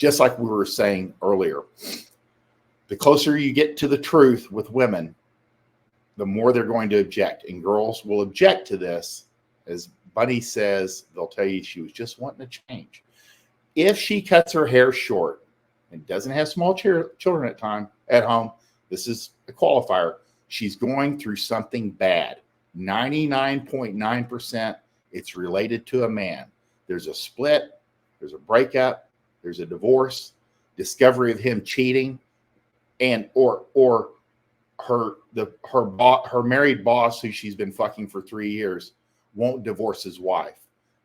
just like we were saying earlier, the closer you get to the truth with women, the more they're going to object. And girls will object to this. As Bunny says, they'll tell you she was just wanting to change. If she cuts her hair short and doesn't have small children at home, this is a qualifier. She's going through something bad. 99.9%, it's related to a man. There's a split, there's a breakup, there's a divorce, discovery of him cheating, and or her married boss, who she's been fucking for 3 years, won't divorce his wife.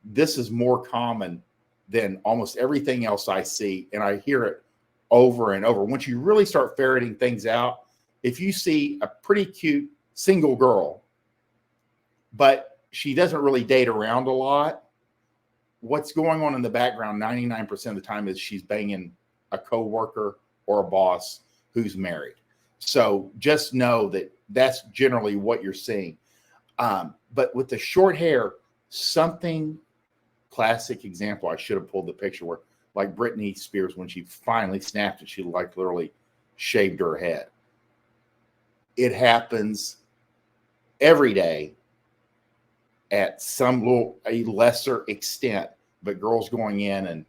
This is more common than almost everything else I see, and I hear it over and over. Once you really start ferreting things out, if you see a pretty cute single girl, but she doesn't really date around a lot, what's going on in the background 99% of the time is she's banging a coworker or a boss who's married. So just know that that's generally what you're seeing. But with the short hair, something classic example, I should have pulled the picture where, like Britney Spears, when she finally snapped it, she like literally shaved her head. It happens every day at a lesser extent, but girls going in and,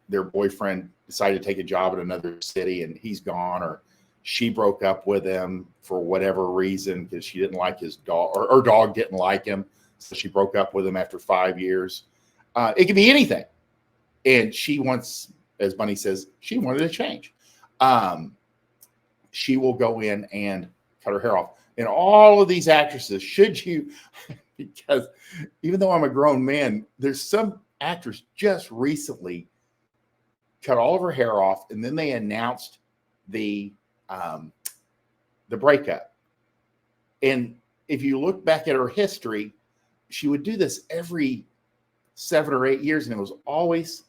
their boyfriend decided to take a job in another city and he's gone, or she broke up with him for whatever reason because she didn't like his dog, or her dog didn't like him, so she broke up with him after 5 years. It could be anything. And she wants, as Bunny says, she wanted to change. She will go in and cut her hair off. And all of these actresses, because even though I'm a grown man, there's some actress just recently cut all of her hair off, and then they announced the breakup. And if you look back at her history, she would do this every 7 or 8 years, and it was always,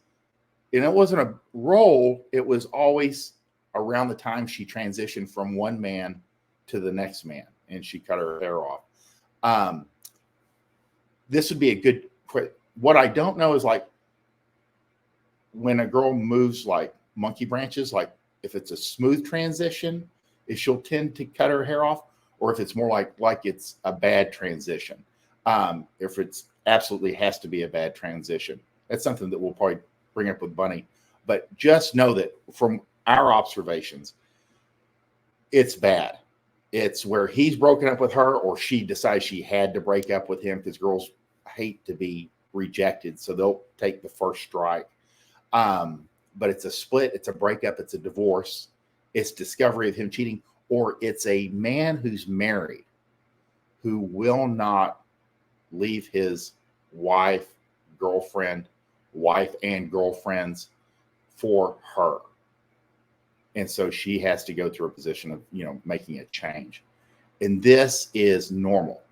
and it wasn't a role, it was always around the time she transitioned from one man to the next man, and she cut her hair off. This would be a good, what I don't know is, like, when a girl moves like monkey branches, like if it's a smooth transition, if she'll tend to cut her hair off, or if it's more like it's a bad transition. If it's absolutely has to be a bad transition. That's something that we'll probably bring up with Bunny. But just know that from our observations, it's bad. It's where he's broken up with her, or she decides she had to break up with him, because girls hate to be rejected, so they'll take the first strike. But it's a split, it's a breakup, it's a divorce, it's discovery of him cheating, or it's a man who's married who will not leave his wife and girlfriends for her. And so she has to go through a position of, making a change. And this is normal.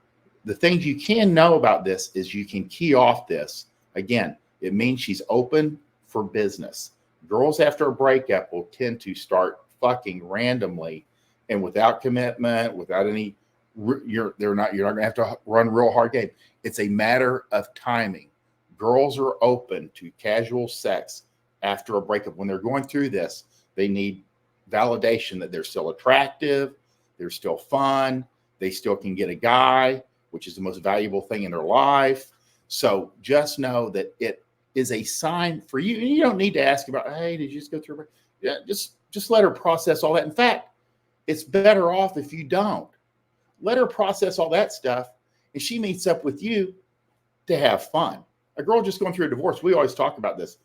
The things you can know about this is you can key off this. Again, it means she's open for business. Girls after a breakup will tend to start fucking randomly and without commitment, without any, you're not going to have to run real hard game. It's a matter of timing. Girls are open to casual sex after a breakup. When they're going through this, they need validation that they're still attractive, they're still fun, they still can get a guy, which is the most valuable thing in their life. So just know that it is a sign for you. And you don't need to ask about, hey, did you just go through? Yeah, just let her process all that. In fact, it's better off if you don't. Let her process all that stuff, and she meets up with you to have fun. A girl just going through a divorce, we always talk about this.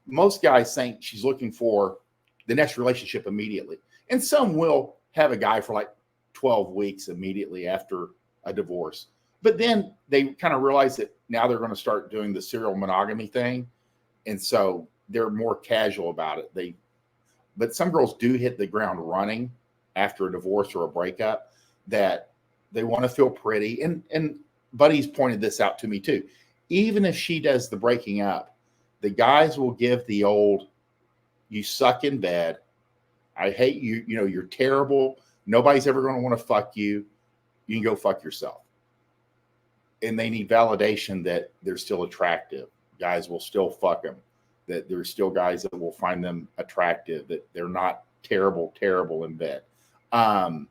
Most guys think she's looking for the next relationship immediately. And some will have a guy for like 12 weeks immediately after a divorce. But then they kind of realize that now they're going to start doing the serial monogamy thing. And so they're more casual about it. But some girls do hit the ground running after a divorce or a breakup, that they want to feel pretty. And Buddy's pointed this out to me too. Even if she does the breaking up, the guys will give the old, you suck in bed, I hate you, you're terrible, nobody's ever going to want to fuck you, you can go fuck yourself. And they need validation that they're still attractive. Guys will still fuck them. that there's still guys that will find them attractive, that they're not terrible in bed. And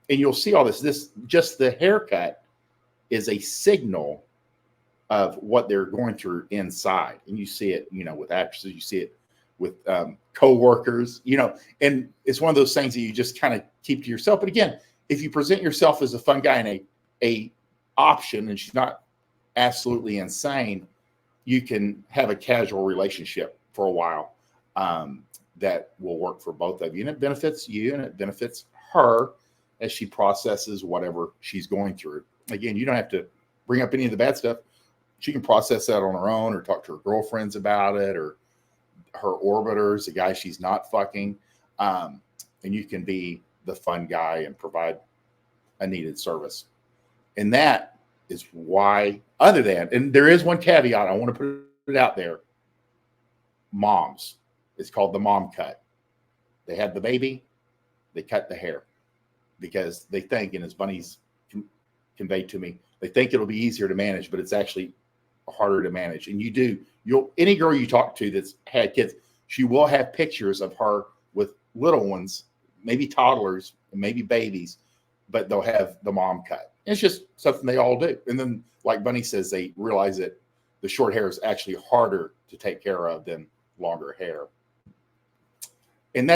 you'll see all this, just the haircut is a signal of what they're going through inside. And you see it, with actresses, you see it with co-workers, and it's one of those things that you just kind of keep to yourself. But again, if you present yourself as a fun guy and a option, and she's not absolutely insane, you can have a casual relationship for a while that will work for both of you. And it benefits you and it benefits her as she processes whatever she's going through. Again, you don't have to bring up any of the bad stuff. She can process that on her own, or talk to her girlfriends about it, or her orbiters, the guy she's not fucking. And you can be the fun guy and provide a needed service. And that is why, other than, and there is one caveat, I want to put it out there. Moms, it's called the mom cut. They have the baby, they cut the hair because they think, and as Bunny's conveyed to me, they think it'll be easier to manage, but it's actually harder to manage. And any girl you talk to that's had kids, she will have pictures of her with little ones, maybe toddlers, maybe babies, but they'll have the mom cut. And it's just something they all do. And then, like Bunny says, they realize that the short hair is actually harder to take care of than longer hair.